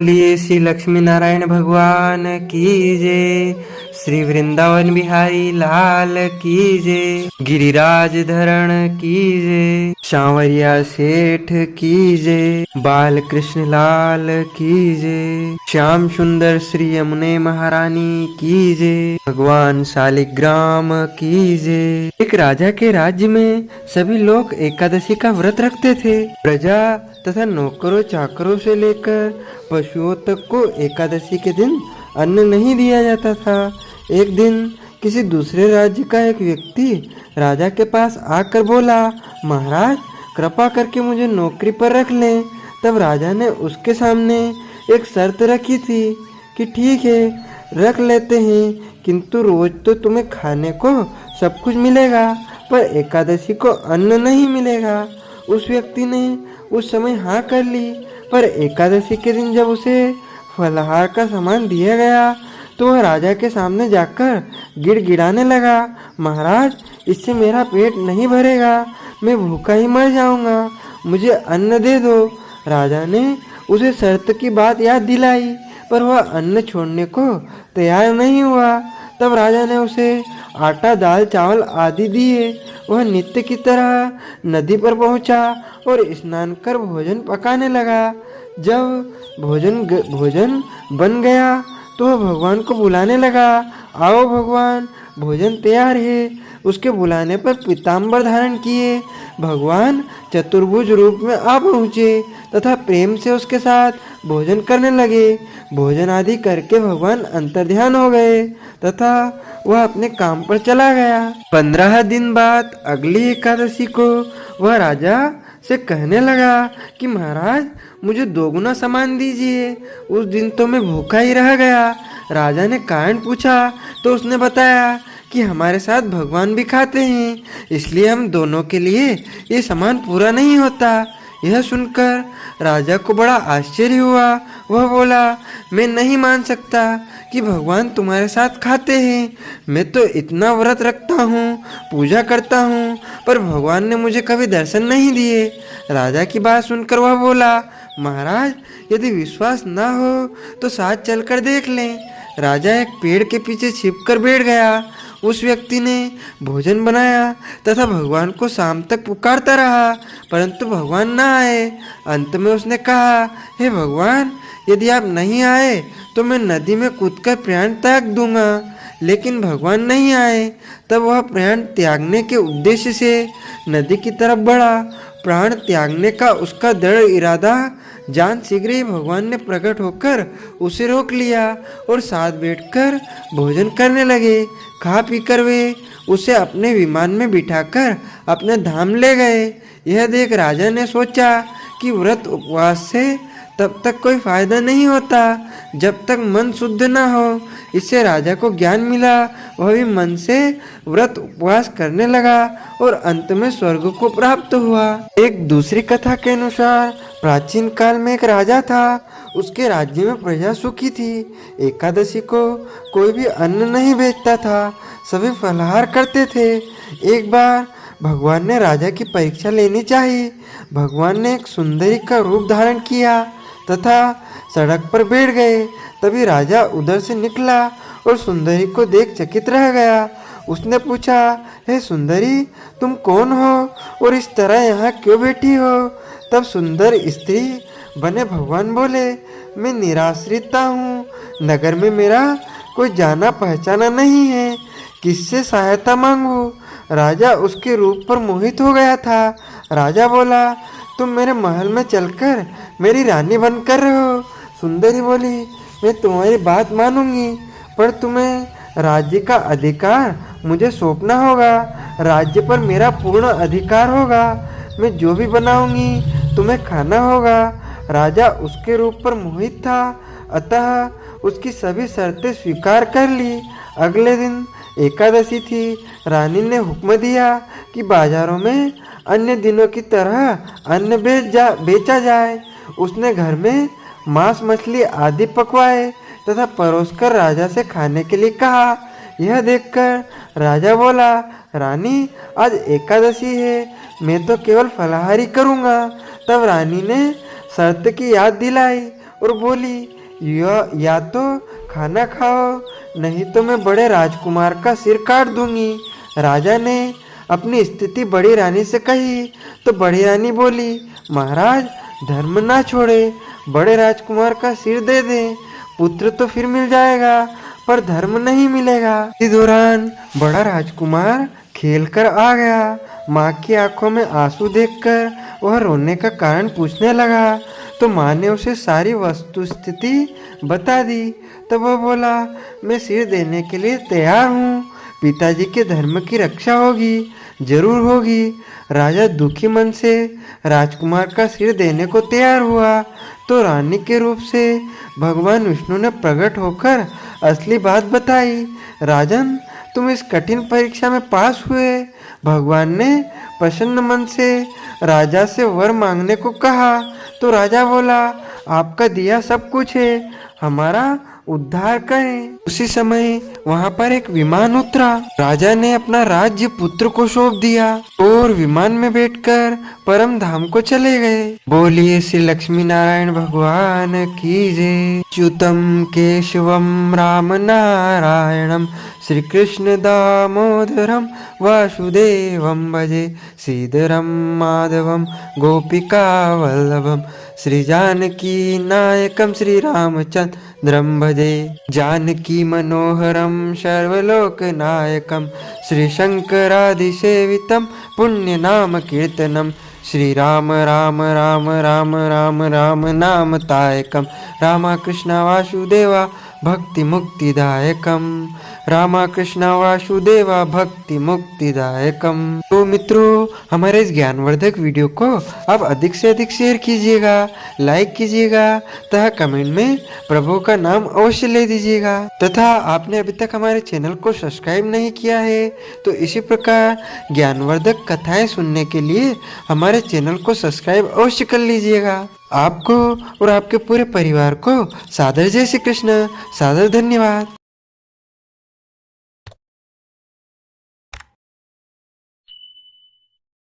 लिए श्री लक्ष्मी नारायण भगवान की जय। श्री वृंदावन बिहारी लाल की जय। गिरिराज धरण की जय। सांवरिया सेठ की जय। बाल कृष्ण लाल की जय। श्याम सुंदर श्री यमुने महारानी की जय। भगवान शालिग्राम की जय। एक राजा के राज्य में सभी लोग एकादशी का व्रत रखते थे। प्रजा तथा नौकरों चाकरों से लेकर पशुओं तक को एकादशी के दिन अन्न नहीं दिया जाता था। एक दिन किसी दूसरे राज्य का एक व्यक्ति राजा के पास आकर बोला, महाराज कृपा करके मुझे नौकरी पर रख लें। तब राजा ने उसके सामने एक शर्त रखी थी कि ठीक है रख लेते हैं, किंतु रोज तो तुम्हें खाने को सब कुछ मिलेगा पर एकादशी को अन्न नहीं मिलेगा। उस व्यक्ति ने उस समय हाँ कर ली, पर एकादशी के दिन जब उसे फलाहार का सामान दिया गया तो वह राजा के सामने जाकर गिड़गिड़ाने लगा, महाराज इससे मेरा पेट नहीं भरेगा, मैं भूखा ही मर जाऊंगा, मुझे अन्न दे दो। राजा ने उसे शर्त की बात याद दिलाई पर वह अन्न छोड़ने को तैयार नहीं हुआ। तब राजा ने उसे आटा दाल चावल आदि दिए। वह नित्य की तरह नदी पर पहुंचा और स्नान कर भोजन पकाने लगा। जब भोजन बन गया तो वह भगवान को बुलाने लगा, आओ भगवान भोजन तैयार है। उसके बुलाने पर पीताम्बर धारण किए भगवान चतुर्भुज रूप में आ पहुँचे तथा प्रेम से उसके साथ भोजन करने लगे। भोजन आदि करके भगवान अंतर्ध्यान हो गए तथा वह अपने काम पर चला गया। 15 दिन बाद अगली एकादशी को वह राजा से कहने लगा कि महाराज मुझे 2 गुना सामान दीजिए, उस दिन तो मैं भूखा ही रह गया। राजा ने कारण पूछा तो उसने बताया कि हमारे साथ भगवान भी खाते हैं, इसलिए हम दोनों के लिए ये सामान पूरा नहीं होता। यह सुनकर राजा को बड़ा आश्चर्य हुआ। वह बोला, मैं नहीं मान सकता कि भगवान तुम्हारे साथ खाते हैं। मैं तो इतना व्रत रखता हूँ, पूजा करता हूँ, पर भगवान ने मुझे कभी दर्शन नहीं दिए। राजा की बात सुनकर वह बोला, महाराज यदि विश्वास ना हो तो साथ चलकर देख लें। राजा एक पेड़ के पीछे छिपकर बैठ गया। उस व्यक्ति ने भोजन बनाया तथा भगवान को शाम तक पुकारता रहा, परंतु भगवान ना आए। अंत में उसने कहा, हे भगवान यदि आप नहीं आए तो मैं नदी में कूदकर प्राण त्याग दूंगा। लेकिन भगवान नहीं आए। तब वह प्राण त्यागने के उद्देश्य से नदी की तरफ बढ़ा। प्राण त्यागने का उसका दृढ़ इरादा जान शीघ्र ही भगवान ने प्रकट होकर उसे रोक लिया और साथ बैठकर भोजन करने लगे। खा पीकर वे उसे अपने विमान में बिठाकर अपने धाम ले गए। यह देख राजा ने सोचा कि व्रत उपवास से तब तक कोई फायदा नहीं होता जब तक मन शुद्ध ना हो। इससे राजा को ज्ञान मिला। वह भी मन से व्रत उपवास करने लगा और अंत में स्वर्ग को प्राप्त हुआ। एक दूसरी कथा के अनुसार प्राचीन काल में एक राजा था। उसके राज्य में प्रजा सुखी थी। एकादशी को कोई भी अन्न नहीं बेचता था, सभी फलाहार करते थे। एक बार भगवान ने राजा की परीक्षा लेनी चाहिए। भगवान ने एक सुंदरी का रूप धारण किया तथा सड़क पर बैठ गए। तभी राजा उधर से निकला और सुंदरी को देख चकित रह गया। उसने पूछा, हे सुंदरी तुम कौन हो और इस तरह यहाँ क्यों बैठी हो? तब सुंदर स्त्री बने भगवान बोले, मैं निराश्रिता हूँ, नगर में मेरा कोई जाना पहचाना नहीं है, किससे सहायता मांगू? राजा उसके रूप पर मोहित हो गया था। राजा बोला, तुम मेरे महल में चलकर मेरी रानी बनकर रहो। सुंदरी बोली, मैं तुम्हारी बात मानूंगी, पर तुम्हें राज्य का अधिकार मुझे सौंपना होगा। राज्य पर मेरा पूर्ण अधिकार होगा। मैं जो भी बनाऊंगी तुम्हें खाना होगा। राजा उसके रूप पर मोहित था, अतः उसकी सभी शर्तें स्वीकार कर ली। अगले दिन एकादशी थी। रानी ने हुक्म दिया कि बाजारों में अन्य दिनों की तरह अन्न बेचा जाए। उसने घर में मांस मछली आदि पकवाए तथा परोसकर राजा से खाने के लिए कहा। यह देखकर राजा बोला, रानी आज एकादशी है, मैं तो केवल फलाहारी करूँगा। तब रानी ने शर्त की याद दिलाई और बोली, या तो खाना खाओ, नहीं तो मैं बड़े राजकुमार का सिर काट दूंगी। राजा ने अपनी स्थिति बड़ी रानी से कही तो बड़ी रानी बोली, महाराज धर्म ना छोड़े, बड़े राजकुमार का सिर दे दे, पुत्र तो फिर मिल जाएगा पर धर्म नहीं मिलेगा। इस दौरान बड़ा राजकुमार खेल कर आ गया। माँ की आंखों में आंसू देखकर वह रोने का कारण पूछने लगा तो माँ ने उसे सारी वस्तु स्थिति बता दी। तब वह बोला, मैं सिर देने के लिए तैयार हूँ, पिताजी के धर्म की रक्षा होगी, जरूर होगी। राजा दुखी मन से राजकुमार का सिर देने को तैयार हुआ तो रानी के रूप से भगवान विष्णु ने प्रकट होकर असली बात बताई। राजन, तुम इस कठिन परीक्षा में पास हुए। भगवान ने प्रसन्न मन से राजा से वर मांगने को कहा तो राजा बोला, आपका दिया सब कुछ है, हमारा उद्धार करें। उसी समय वहां पर एक विमान उतरा। राजा ने अपना राज्य पुत्र को सौंप दिया और विमान में बैठकर परम धाम को चले गए। बोलिए श्री लक्ष्मी नारायण भगवान की जय। च्युतम केशवम राम नारायणम श्री कृष्ण दामोदरम वासुदेवम भजे, श्रीधरम माधवम गोपिका वल्लभम, श्री जानकी नायकम श्री रामचंद्रम भजे, जानकी मनोहरम सर्वलोक नायकम, श्री शंकरादिसेवितम पुण्य नाम कीर्तनम, श्री राम राम राम राम राम राम नाम तायकम, रामा कृष्ण वासुदेवा भक्ति मुक्तिदायकम, रामा कृष्ण वासुदेवा भक्ति मुक्तिदायकम। तो मित्रों, हमारे इस ज्ञानवर्धक वीडियो को आप अधिक से अधिक शेयर कीजिएगा, लाइक कीजिएगा तथा कमेंट में प्रभु का नाम अवश्य ले दीजिएगा। तथा आपने अभी तक हमारे चैनल को सब्सक्राइब नहीं किया है तो इसी प्रकार ज्ञानवर्धक कथाएं सुनने के लिए हमारे चैनल को सब्सक्राइब अवश्य कर लीजिएगा। आपको और आपके पूरे परिवार को सादर जय श्री कृष्ण, सादर धन्यवाद।